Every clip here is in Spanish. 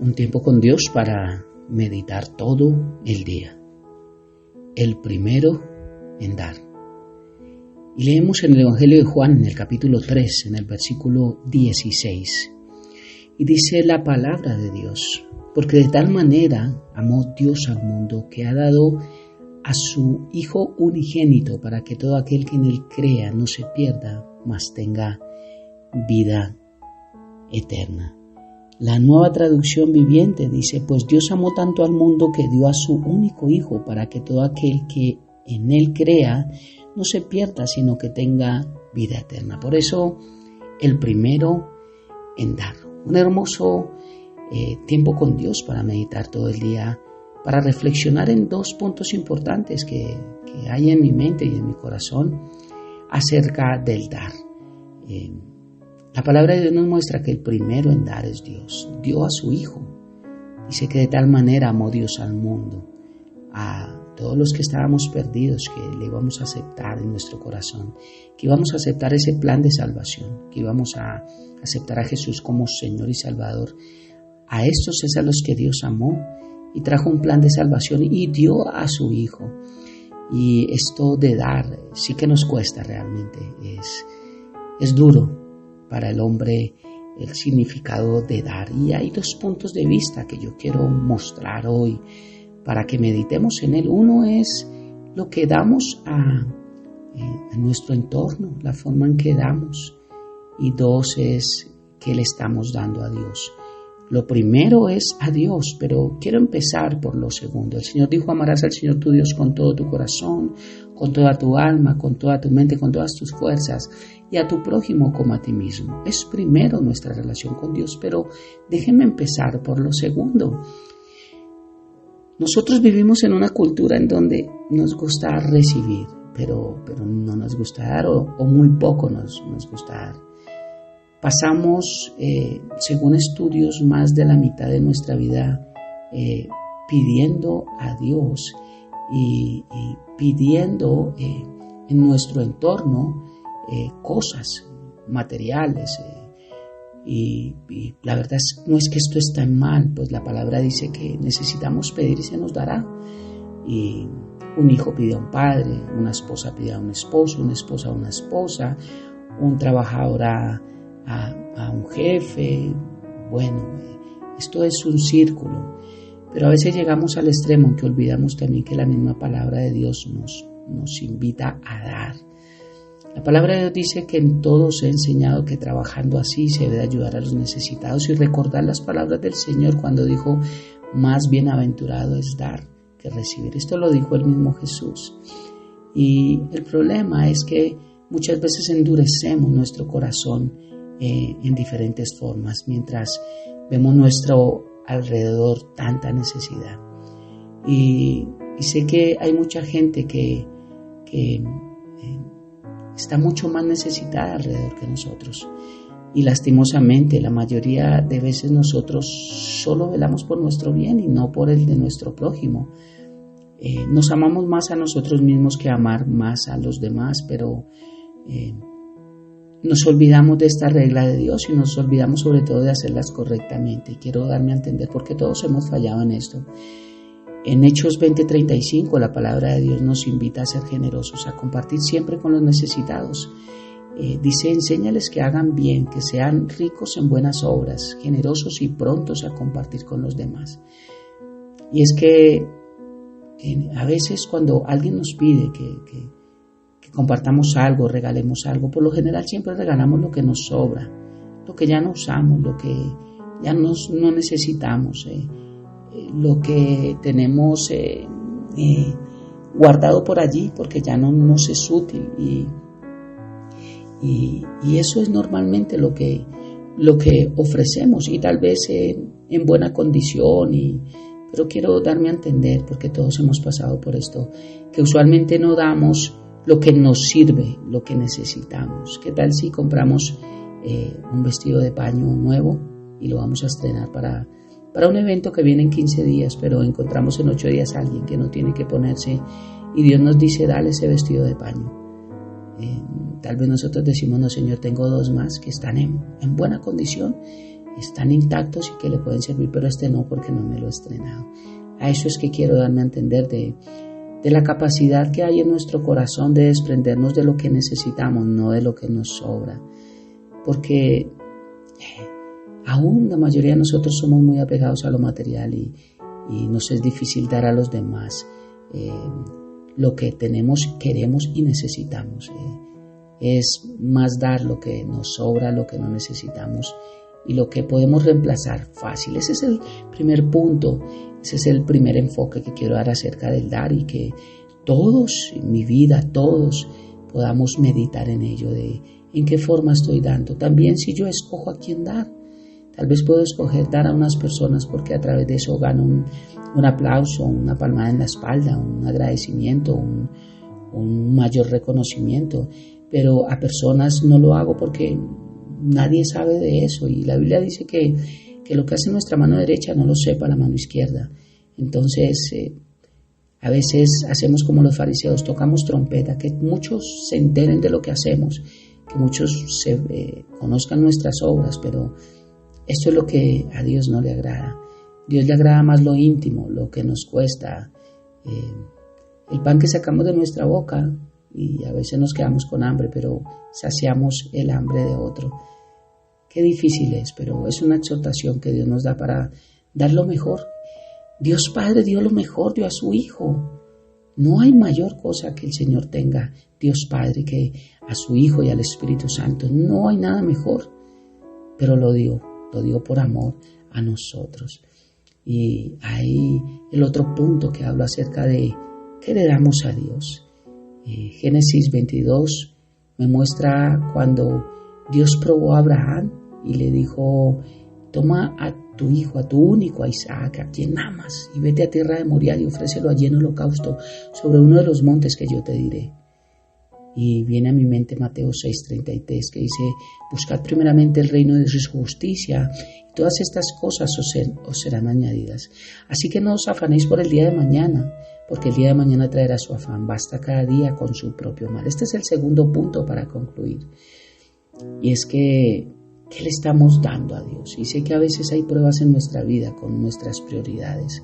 Un tiempo con Dios para meditar todo el día. El primero en dar. Y leemos en el Evangelio de Juan, en el capítulo 3, en el versículo 16. Y dice la palabra de Dios: porque de tal manera amó Dios al mundo, que ha dado a su Hijo unigénito, para que todo aquel que en él crea no se pierda, mas tenga vida eterna. La Nueva Traducción Viviente dice: pues Dios amó tanto al mundo que dio a su único Hijo, para que todo aquel que en él crea no se pierda, sino que tenga vida eterna. Por eso, el primero en dar. Un hermoso tiempo con Dios para meditar todo el día, para reflexionar en dos puntos importantes que hay en mi mente y en mi corazón acerca del dar. La palabra de Dios nos muestra que el primero en dar es Dios. Dio a su Hijo. Dice que de tal manera amó Dios al mundo, a todos los que estábamos perdidos, que le íbamos a aceptar en nuestro corazón, que íbamos a aceptar ese plan de salvación, que íbamos a aceptar a Jesús como Señor y Salvador. A estos es a los que Dios amó y trajo un plan de salvación y dio a su Hijo. Y esto de dar sí que nos cuesta realmente. Es duro para el hombre el significado de dar. Y hay dos puntos de vista que yo quiero mostrar hoy para que meditemos en él. Uno es lo que damos a nuestro entorno, la forma en que damos. Y dos es qué le estamos dando a Dios. Lo primero es a Dios, pero quiero empezar por lo segundo. El Señor dijo: amarás al Señor tu Dios con todo tu corazón, con toda tu alma, con toda tu mente, con todas tus fuerzas, y a tu prójimo como a ti mismo. Es primero nuestra relación con Dios, pero déjenme empezar por lo segundo. Nosotros vivimos en una cultura en donde nos gusta recibir, pero no nos gusta dar, o muy poco nos gusta dar. Pasamos, según estudios, más de la mitad de nuestra vida pidiendo a Dios y pidiendo en nuestro entorno cosas materiales. Y la verdad no es que esto esté mal, pues la palabra dice que necesitamos pedir y se nos dará. Y un hijo pide a un padre, una esposa pide a un esposo, una esposa a una esposa, un trabajador a un jefe. Bueno, esto es un círculo, pero a veces llegamos al extremo en que olvidamos también que la misma palabra de Dios nos invita a dar. La palabra de Dios dice que en todo os he enseñado que trabajando así se debe ayudar a los necesitados, y recordar las palabras del Señor cuando dijo: más bienaventurado es dar que recibir. Esto lo dijo el mismo Jesús. Y el problema es que muchas veces endurecemos nuestro corazón en diferentes formas, mientras vemos nuestro alrededor tanta necesidad. Y sé que hay mucha gente que está mucho más necesitada alrededor que nosotros. Y lastimosamente, la mayoría de veces nosotros solo velamos por nuestro bien y no por el de nuestro prójimo. Nos amamos más a nosotros mismos que amar más a los demás, pero nos olvidamos de esta regla de Dios y nos olvidamos sobre todo de hacerlas correctamente. Y quiero darme a entender porque todos hemos fallado en esto. En Hechos 20:35 la palabra de Dios nos invita a ser generosos, a compartir siempre con los necesitados. Dice: enséñales que hagan bien, que sean ricos en buenas obras, generosos y prontos a compartir con los demás. Y es que a veces cuando alguien nos pide que compartamos algo, regalemos algo, por lo general siempre regalamos lo que nos sobra, lo que ya no usamos, lo que ya no necesitamos, lo que tenemos guardado por allí porque ya no nos es útil, y eso es normalmente lo que ofrecemos, y tal vez en buena condición, pero quiero darme a entender, porque todos hemos pasado por esto, que usualmente no damos lo que nos sirve, lo que necesitamos. ¿Qué tal si compramos un vestido de paño nuevo y lo vamos a estrenar para un evento que viene en 15 días, pero encontramos en 8 días a alguien que no tiene que ponerse, y Dios nos dice: dale ese vestido de paño? Tal vez nosotros decimos: no, Señor, tengo 2 más que están en buena condición, están intactos y que le pueden servir, pero este no, porque no me lo he estrenado. A eso es que quiero darme a entender de la capacidad que hay en nuestro corazón de desprendernos de lo que necesitamos, no de lo que nos sobra. Porque aún la mayoría de nosotros somos muy apegados a lo material y nos es difícil dar a los demás lo que tenemos, queremos y necesitamos. Es más dar lo que nos sobra, lo que no necesitamos y lo que podemos reemplazar fácil. Ese es el primer punto, ese es el primer enfoque que quiero dar acerca del dar, y que todos, en mi vida, todos podamos meditar en ello, de en qué forma estoy dando. También si yo escojo a quién dar, tal vez puedo escoger dar a unas personas porque a través de eso gano un aplauso, una palmada en la espalda, un agradecimiento, un mayor reconocimiento, pero a personas no lo hago porque nadie sabe de eso, y la Biblia dice que lo que hace nuestra mano derecha no lo sepa la mano izquierda. Entonces a veces hacemos como los fariseos, tocamos trompeta, que muchos se enteren de lo que hacemos, que muchos conozcan nuestras obras, pero esto es lo que a Dios no le agrada. Dios le agrada más lo íntimo, lo que nos cuesta, el pan que sacamos de nuestra boca, y a veces nos quedamos con hambre, pero saciamos el hambre de otro. Qué difícil es, pero es una exhortación que Dios nos da para dar lo mejor. Dios Padre dio lo mejor, dio a su Hijo. No hay mayor cosa que el Señor tenga, Dios Padre, que a su Hijo y al Espíritu Santo. No hay nada mejor, pero lo dio por amor a nosotros. Y ahí el otro punto que hablo acerca de qué le damos a Dios. Génesis 22 me muestra cuando Dios probó a Abraham y le dijo: toma a tu hijo, a tu único, a Isaac, a quien amas, y vete a tierra de Moriah y ofrécelo allí en holocausto sobre uno de los montes que yo te diré. Y viene a mi mente Mateo 6:33, que dice: buscad primeramente el reino de su justicia, y todas estas cosas os serán añadidas. Así que no os afanéis por el día de mañana, porque el día de mañana traerá su afán. Basta cada día con su propio mal. Este es el segundo punto para concluir. Y es que, ¿qué le estamos dando a Dios? Y sé que a veces hay pruebas en nuestra vida con nuestras prioridades.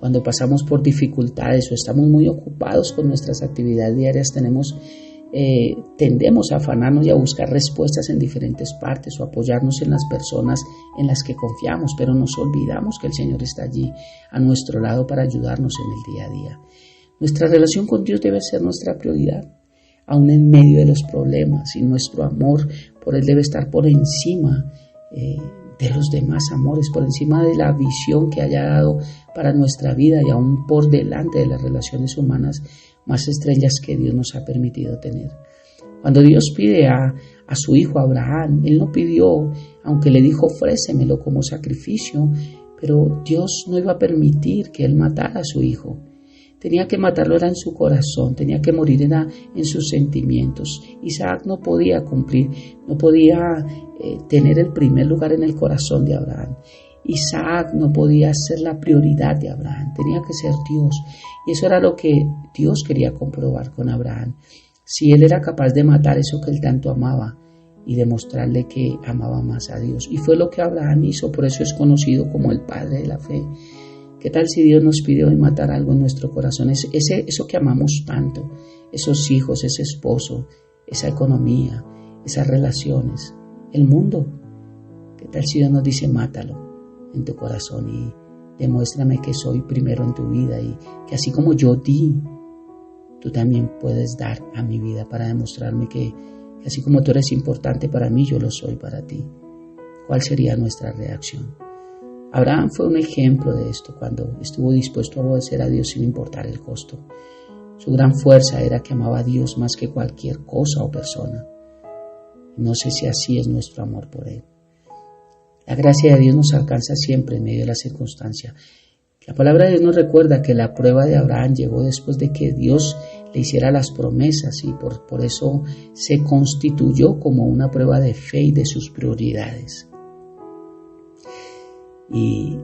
Cuando pasamos por dificultades o estamos muy ocupados con nuestras actividades diarias, tendemos a afanarnos y a buscar respuestas en diferentes partes o apoyarnos en las personas en las que confiamos, pero nos olvidamos que el Señor está allí a nuestro lado para ayudarnos en el día a día. Nuestra relación con Dios debe ser nuestra prioridad, aún en medio de los problemas, y nuestro amor por Él debe estar por encima de los demás amores, por encima de la visión que haya dado para nuestra vida y aún por delante de las relaciones humanas más estrellas que Dios nos ha permitido tener. Cuando Dios pide a su hijo Abraham, Él no pidió, aunque le dijo ofrécemelo como sacrificio, pero Dios no iba a permitir que Él matara a su hijo. Tenía que matarlo, era en su corazón, tenía que morir en sus sentimientos. Isaac no podía cumplir, no podía tener el primer lugar en el corazón de Abraham. Isaac no podía ser la prioridad de Abraham, tenía que ser Dios. Y eso era lo que Dios quería comprobar con Abraham. Si él era capaz de matar eso que él tanto amaba y demostrarle que amaba más a Dios. Y fue lo que Abraham hizo, por eso es conocido como el padre de la fe. ¿Qué tal si Dios nos pide hoy matar algo en nuestro corazón? Eso que amamos tanto, esos hijos, ese esposo, esa economía, esas relaciones, el mundo. ¿Qué tal si Dios nos dice mátalo en tu corazón y demuéstrame que soy primero en tu vida, y que así como yo di, tú también puedes dar a mi vida para demostrarme que así como tú eres importante para mí, yo lo soy para ti? ¿Cuál sería nuestra reacción? Abraham fue un ejemplo de esto cuando estuvo dispuesto a obedecer a Dios sin importar el costo. Su gran fuerza era que amaba a Dios más que cualquier cosa o persona. No sé si así es nuestro amor por Él. La gracia de Dios nos alcanza siempre en medio de la circunstancia. La palabra de Dios nos recuerda que la prueba de Abraham llegó después de que Dios le hiciera las promesas, y por eso se constituyó como una prueba de fe y de sus prioridades. Y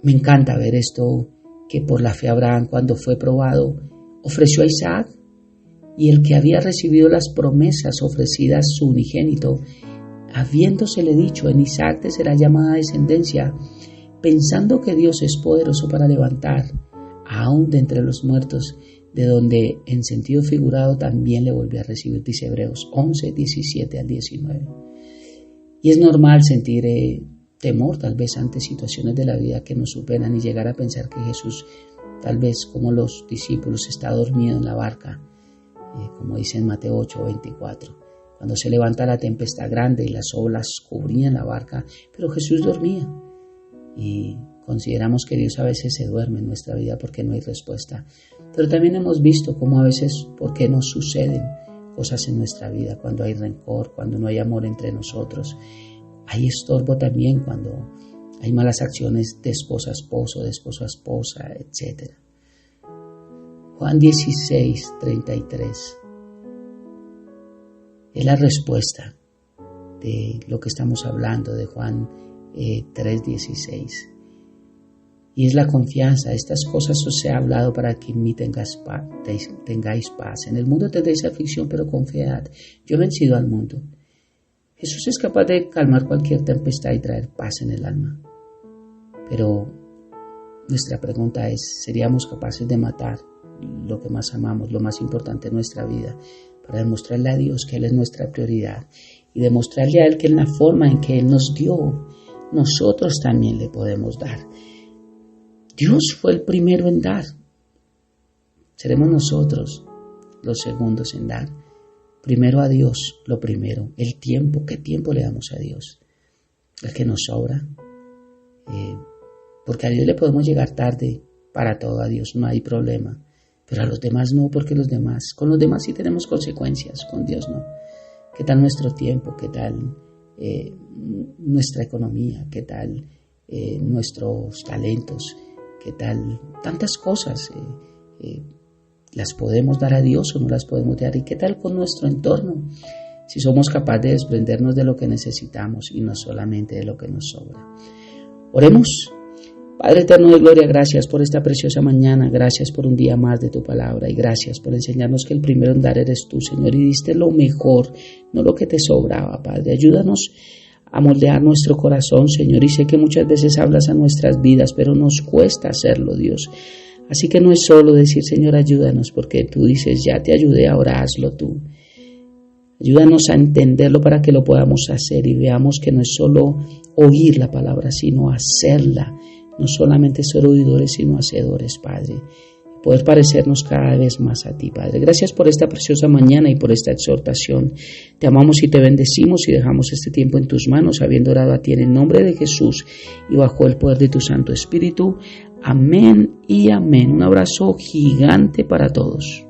me encanta ver esto, que por la fe Abraham, cuando fue probado, ofreció a Isaac, y el que había recibido las promesas ofrecidas, su unigénito, habiéndosele dicho, en Isaac te será llamada descendencia, pensando que Dios es poderoso para levantar, aún de entre los muertos, de donde en sentido figurado también le volvió a recibir, dice Hebreos 11, 17 al 19. Y es normal sentir temor tal vez ante situaciones de la vida que nos superan y llegar a pensar que Jesús, tal vez como los discípulos, está dormido en la barca, como dice en Mateo 8, 24. Cuando se levanta la tempestad grande y las olas cubrían la barca, pero Jesús dormía. Y consideramos que Dios a veces se duerme en nuestra vida porque no hay respuesta. Pero también hemos visto cómo a veces, por qué nos suceden cosas en nuestra vida, cuando hay rencor, cuando no hay amor entre nosotros. Hay estorbo también cuando hay malas acciones de esposa a esposo, de esposo a esposa, etc. Juan 16, 33. Es la respuesta de lo que estamos hablando de Juan 3:16. Y es la confianza. Estas cosas os he hablado para que en mí tengáis paz. En el mundo tendréis aflicción, pero confiad. Yo he vencido al mundo. Jesús es capaz de calmar cualquier tempestad y traer paz en el alma. Pero nuestra pregunta es, ¿seríamos capaces de matar lo que más amamos, lo más importante en nuestra vida, para demostrarle a Dios que Él es nuestra prioridad y demostrarle a Él que en la forma en que Él nos dio, nosotros también le podemos dar? Dios fue el primero en dar. Seremos nosotros los segundos en dar. Primero a Dios, lo primero. El tiempo, ¿qué tiempo le damos a Dios? El que nos sobra. Porque a Dios le podemos llegar tarde. Para todo a Dios no hay problema. Pero a los demás no, porque con los demás sí tenemos consecuencias, con Dios no. ¿Qué tal nuestro tiempo? ¿Qué tal nuestra economía? ¿Qué tal nuestros talentos? ¿Qué tal tantas cosas? ¿Las podemos dar a Dios o no las podemos dar? ¿Y qué tal con nuestro entorno? Si somos capaces de desprendernos de lo que necesitamos y no solamente de lo que nos sobra. Oremos. Padre eterno de gloria, gracias por esta preciosa mañana, gracias por un día más de tu palabra y gracias por enseñarnos que el primero en dar eres tú, Señor, y diste lo mejor, no lo que te sobraba, Padre. Ayúdanos a moldear nuestro corazón, Señor, y sé que muchas veces hablas a nuestras vidas, pero nos cuesta hacerlo, Dios. Así que no es solo decir, Señor, ayúdanos, porque tú dices, ya te ayudé, ahora hazlo tú. Ayúdanos a entenderlo para que lo podamos hacer y veamos que no es solo oír la palabra, sino hacerla. No solamente ser oidores, sino hacedores, Padre. Poder parecernos cada vez más a ti, Padre. Gracias por esta preciosa mañana y por esta exhortación. Te amamos y te bendecimos y dejamos este tiempo en tus manos, habiendo orado a ti en el nombre de Jesús y bajo el poder de tu Santo Espíritu. Amén y amén. Un abrazo gigante para todos.